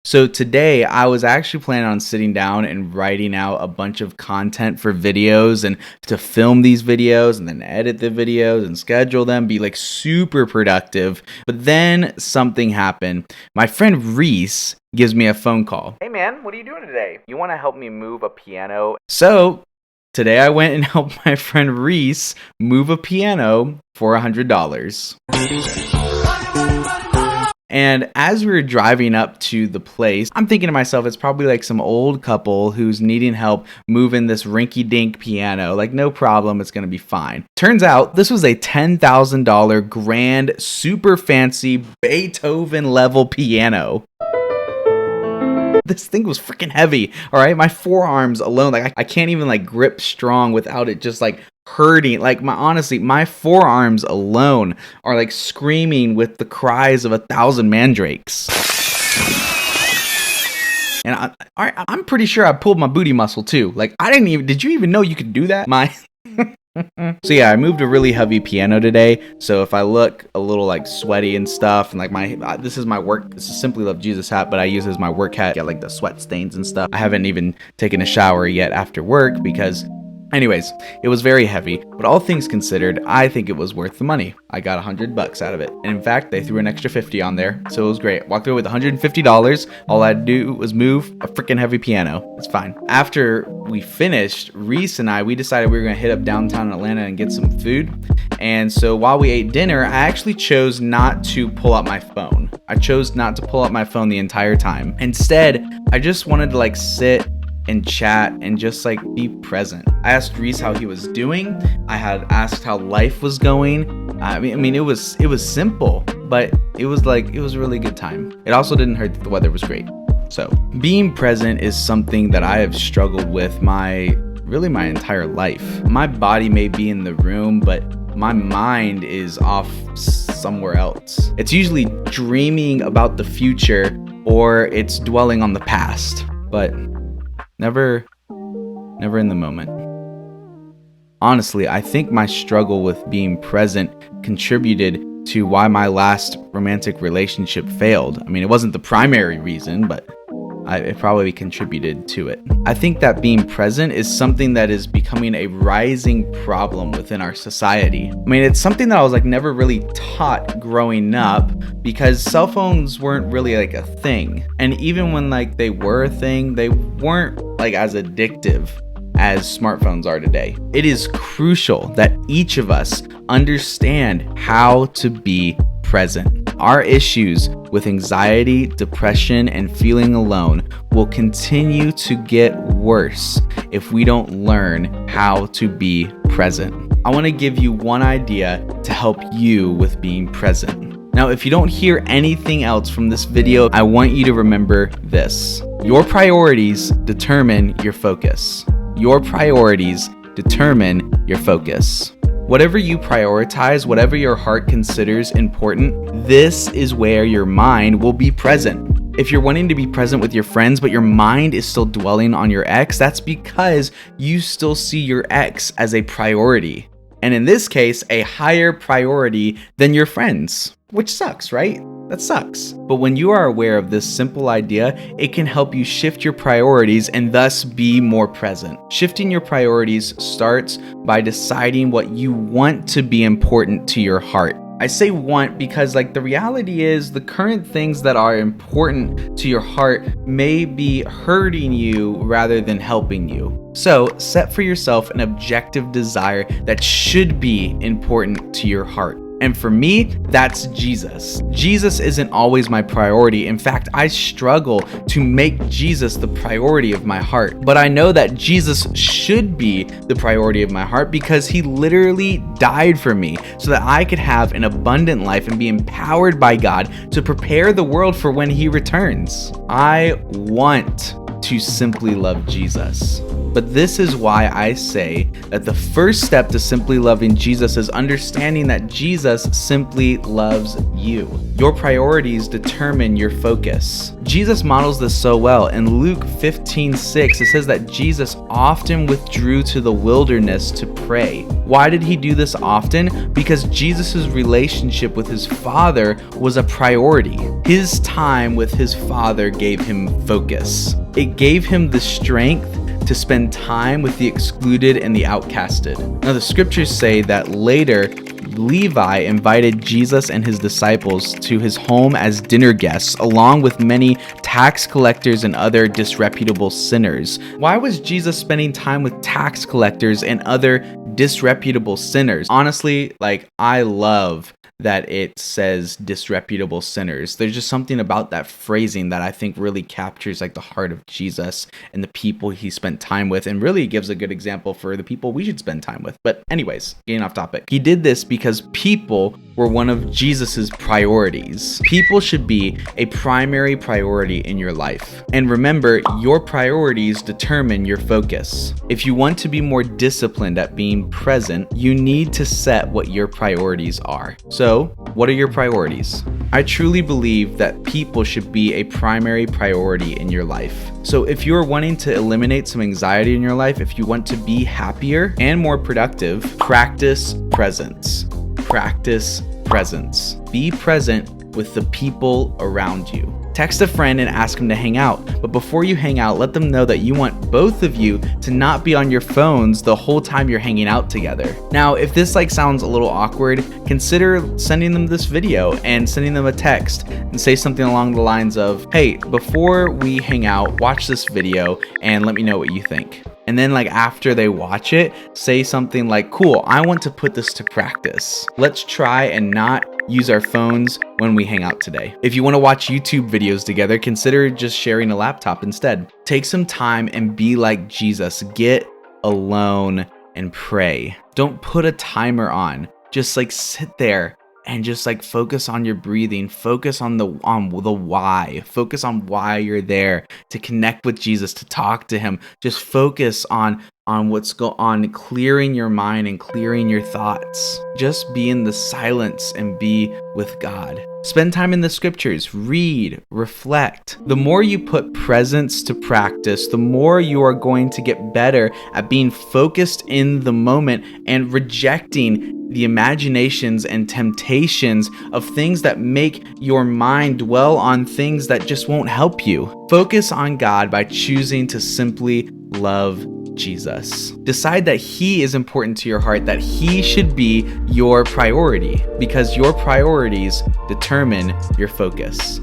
So today I was actually planning on sitting down and writing out a bunch of content for videos and to film these videos and then edit the videos and schedule them, be like super productive. But then something happened. My friend Reese gives me a phone call. Hey man, what are you doing today? You want to help me move a piano? So today I went and helped my friend Reese move a piano for $100. And as we were driving up to the place, I'm thinking to myself, it's probably like some old couple who's needing help moving this rinky-dink piano. Like, no problem, it's going to be fine. Turns out this was a $10,000 grand, super fancy Beethoven-level piano. This thing was freaking heavy, all right? My forearms alone, like I can't even like grip strong without it just like hurting. Like honestly, my forearms alone are like screaming with the cries of 1,000 mandrakes. And I'm pretty sure I pulled my booty muscle too. Like did you even know you could do that? So yeah, I moved a really heavy piano today. So if I look a little like sweaty and stuff, and like this is my work, this is Simply Love Jesus hat, but I use it as my work hat, get like the sweat stains and stuff. I haven't even taken a shower yet after work because anyways, it was very heavy, but all things considered, I think it was worth the money. I got $100 out of it. And in fact, they threw an extra 50 on there. So it was great. Walked away with $150. All I had to do was move a freaking heavy piano. It's fine. After we finished, Reese and we decided we were going to hit up downtown Atlanta and get some food. And so while we ate dinner, I actually chose not to pull out my phone. I chose not to pull out my phone the entire time. Instead, I just wanted to like sit and chat and just like be present. I asked Reese how he was doing. I had asked how life was going. I mean, it was simple, but it was a really good time. It also didn't hurt that the weather was great. So being present is something that I have struggled with my entire life. My body may be in the room, but my mind is off somewhere else. It's usually dreaming about the future or it's dwelling on the past, but Never in the moment. Honestly, I think my struggle with being present contributed to why my last romantic relationship failed. I mean, it wasn't the primary reason, but it probably contributed to it. I think that being present is something that is becoming a rising problem within our society. I mean, it's something that I was like never really taught growing up because cell phones weren't really like a thing. And even when like they were a thing, they weren't like as addictive as smartphones are today. It is crucial that each of us understand how to be present. Our issues with anxiety, depression, and feeling alone will continue to get worse if we don't learn how to be present. I want to give you one idea to help you with being present. Now, if you don't hear anything else from this video, I want you to remember this. Your priorities determine your focus. Your priorities determine your focus. Whatever you prioritize, whatever your heart considers important, this is where your mind will be present. If you're wanting to be present with your friends, but your mind is still dwelling on your ex, that's because you still see your ex as a priority. And in this case, a higher priority than your friends, which sucks, right? That sucks. But when you are aware of this simple idea, it can help you shift your priorities and thus be more present. Shifting your priorities starts by deciding what you want to be important to your heart. I say want because like the reality is the current things that are important to your heart may be hurting you rather than helping you. So set for yourself an objective desire that should be important to your heart. And for me, that's Jesus. Jesus isn't always my priority. In fact, I struggle to make Jesus the priority of my heart. But I know that Jesus should be the priority of my heart because he literally died for me so that I could have an abundant life and be empowered by God to prepare the world for when he returns. I want to simply love Jesus. But this is why I say that the first step to simply loving Jesus is understanding that Jesus simply loves you. Your priorities determine your focus. Jesus models this so well. In Luke 15:6, it says that Jesus often withdrew to the wilderness to pray. Why did he do this often? Because Jesus' relationship with his Father was a priority. His time with his Father gave him focus. It gave him the strength to spend time with the excluded and the outcasted. Now, the scriptures say that later, Levi invited Jesus and his disciples to his home as dinner guests, along with many tax collectors and other disreputable sinners. Why was Jesus spending time with tax collectors and other disreputable sinners? Honestly, I love that it says disreputable sinners. There's just something about that phrasing that I think really captures the heart of Jesus and the people he spent time with, and really gives a good example for the people we should spend time with. But anyways, getting off topic. He did this because people were one of Jesus's priorities. People should be a primary priority in your life. And remember, your priorities determine your focus. If you want to be more disciplined at being present, you need to set what your priorities are. So, what are your priorities? I truly believe that people should be a primary priority in your life. So if you're wanting to eliminate some anxiety in your life, if you want to be happier and more productive, practice presence. Practice presence. Be present with the people around you. Text a friend and ask them to hang out. But before you hang out, let them know that you want both of you to not be on your phones the whole time you're hanging out together. Now, if this sounds a little awkward, consider sending them this video and sending them a text and say something along the lines of, hey, before we hang out, watch this video and let me know what you think. And then after they watch it, say something like, cool, I want to put this to practice. Let's try and not use our phones when we hang out today. If you want to watch YouTube videos together, consider just sharing a laptop instead. Take some time and be like Jesus. Get alone and pray. Don't put a timer on. Just sit there and just focus on your breathing. Focus on the why. Focus on why you're there, to connect with Jesus, to talk to him. Just focus on what's on, clearing your mind and clearing your thoughts. Just be in the silence and be with God. Spend time in the scriptures, read, reflect. The more you put presence to practice, the more you are going to get better at being focused in the moment and rejecting the imaginations and temptations of things that make your mind dwell on things that just won't help you. Focus on God by choosing to simply love Jesus. Decide that he is important to your heart, that he should be your priority, because your priorities determine your focus.